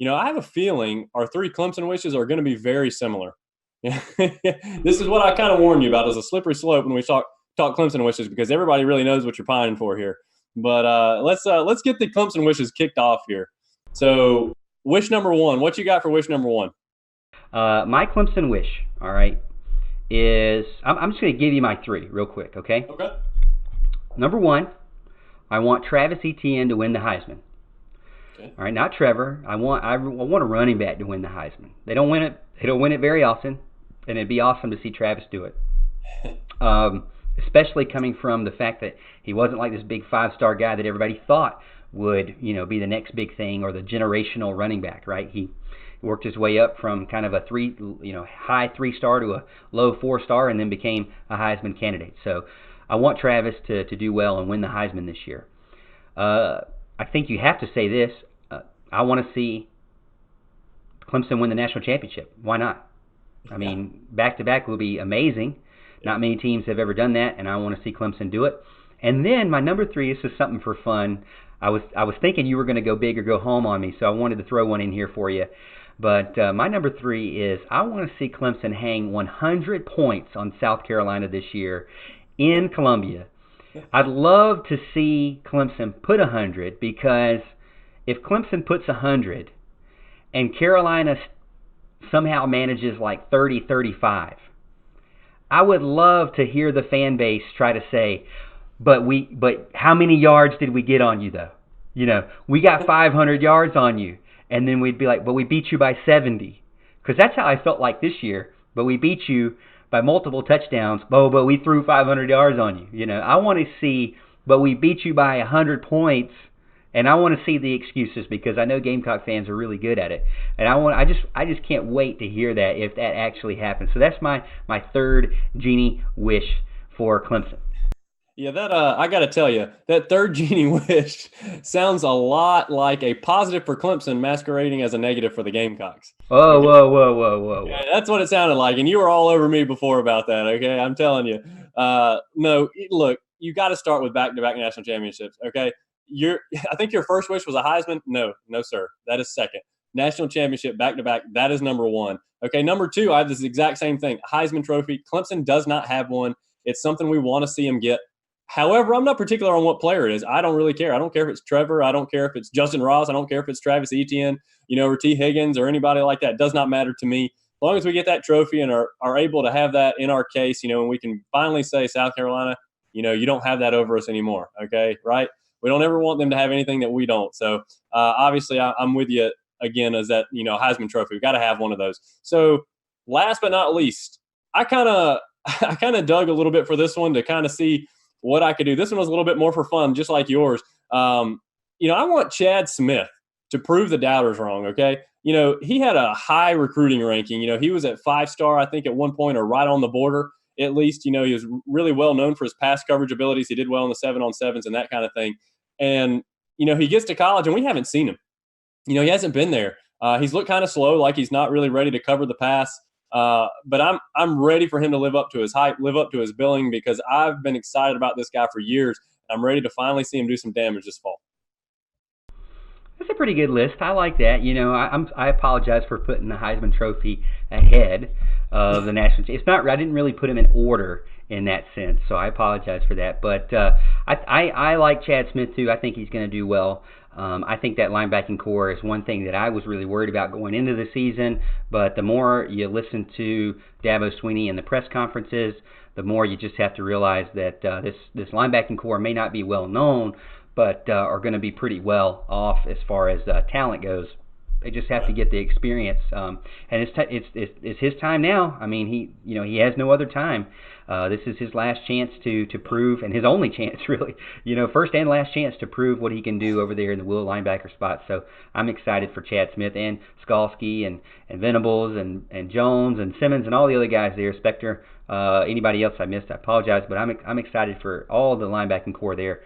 I have a feeling our three Clemson wishes are going to be very similar. This is what I kind of warned you about as a slippery slope when we talk Clemson wishes because everybody really knows what you're pining for here. But let's get the Clemson wishes kicked off here. So, wish number one, what you got for wish number one? My Clemson wish, all right, is I'm just going to give you my three real quick, okay? Okay. Number one, I want Travis Etienne to win the Heisman. Okay. All right, not Trevor. I want a running back to win the Heisman. They don't win it. They don't win it very often, and it'd be awesome to see Travis do it. Especially coming from the fact that he wasn't like this big five-star guy that everybody thought would, be the next big thing or the generational running back, right? He worked his way up from kind of a high three-star to a low four-star, and then became a Heisman candidate. So I want Travis to do well and win the Heisman this year. I think you have to say this. I want to see Clemson win the national championship. Why not? I mean, back-to-back will be amazing. Not many teams have ever done that, and I want to see Clemson do it. And then my number three, this is something for fun. I was thinking you were going to go big or go home on me, so I wanted to throw one in here for you. But my number three is I want to see Clemson hang 100 points on South Carolina this year in Columbia. I'd love to see Clemson put 100 because if Clemson puts 100 and Carolina somehow manages like 30, 35, I would love to hear the fan base try to say, but how many yards did we get on you though? We got 500 yards on you. And then we'd be like, but we beat you by 70. Because that's how I felt like this year. But we beat you by multiple touchdowns. But we threw 500 yards on you. I want to see, but we beat you by 100 points. And I want to see the excuses because I know Gamecock fans are really good at it. And I just can't wait to hear that if that actually happens. So that's my third genie wish for Clemson. Yeah, that I got to tell you, that third genie wish sounds a lot like a positive for Clemson masquerading as a negative for the Gamecocks. Whoa, Okay, whoa, whoa, whoa, whoa, yeah, whoa. that's what it sounded like, and you were all over me before about that. Okay, I'm telling you. No, look, you got to start with back-to-back national championships. Okay, I think your first wish was a Heisman. No, no, sir, that is second. National championship back-to-back. That is number one. Okay, number two, I have this exact same thing. Heisman Trophy. Clemson does not have one. It's something we want to see him get. However, I'm not particular on what player it is. I don't really care. I don't care if it's Trevor. I don't care if it's Justin Ross. I don't care if it's Travis Etienne, or T. Higgins or anybody like that. It does not matter to me. As long as we get that trophy and are able to have that in our case, and we can finally say, South Carolina, you don't have that over us anymore. Okay, right? We don't ever want them to have anything that we don't. So obviously, I'm with you again as that, Heisman Trophy. We've got to have one of those. So last but not least, I kind of I kind of dug a little bit for this one to kind of see what I could do. This one was a little bit more for fun, just like yours. I want Chad Smith to prove the doubters wrong, okay? He had a high recruiting ranking. He was at 5-star, I think, at one point, or right on the border, at least. He was really well known for his pass coverage abilities. He did well in the 7-on-7s and that kind of thing. And, he gets to college, and we haven't seen him. He hasn't been there. He's looked kind of slow, like he's not really ready to cover the pass. But I'm ready for him to live up to his hype, live up to his billing, because I've been excited about this guy for years. I'm ready to finally see him do some damage this fall. That's a pretty good list. I like that. I apologize for putting the Heisman Trophy ahead of the national. It's not. I didn't really put him in order in that sense, so I apologize for that. But I like Chad Smith too. I think he's going to do well. I think that linebacking core is one thing that I was really worried about going into the season. But the more you listen to Dabo Swinney in the press conferences, the more you just have to realize that this linebacking core may not be well known, but are going to be pretty well off as far as talent goes. They just have to get the experience, and it's his time now. I mean, he has no other time. This is his last chance to prove, and his only chance really. First and last chance to prove what he can do over there in the will linebacker spot. So I'm excited for Chad Smith and Skalski and Venables and Jones and Simmons and all the other guys there. Spector, anybody else I missed, I apologize, but I'm excited for all the linebacking core there